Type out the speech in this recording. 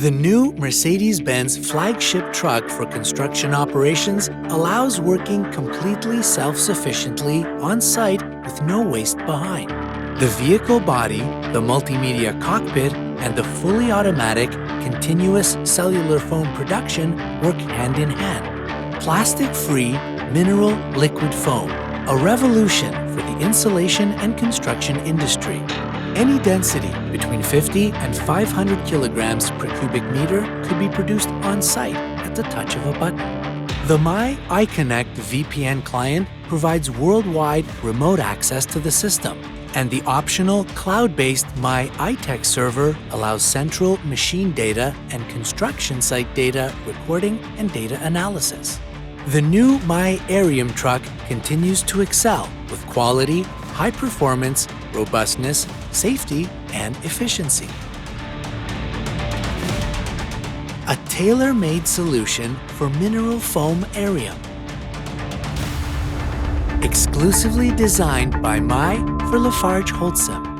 The new Mercedes-Benz flagship truck for construction operations allows working completely self-sufficiently on-site with no waste behind. The vehicle body, the multimedia cockpit, and the fully automatic, continuous cellular foam production work hand in hand. Plastic-free, mineral liquid foam, a revolution for the insulation and construction industry. Any density between 50 and 500 kilograms per cubic meter could be produced on-site at the touch of a button. The MAI iConnect VPN Client provides worldwide remote access to the system, and the optional cloud-based MAI iTec server allows central machine data and construction site data recording and data analysis. The new MAI AIRIUM-Truck continues to excel with quality, high performance, robustness, safety, and efficiency. A tailor-made solution for mineral foam airium. Exclusively designed by MAI for Larfarge Holcim.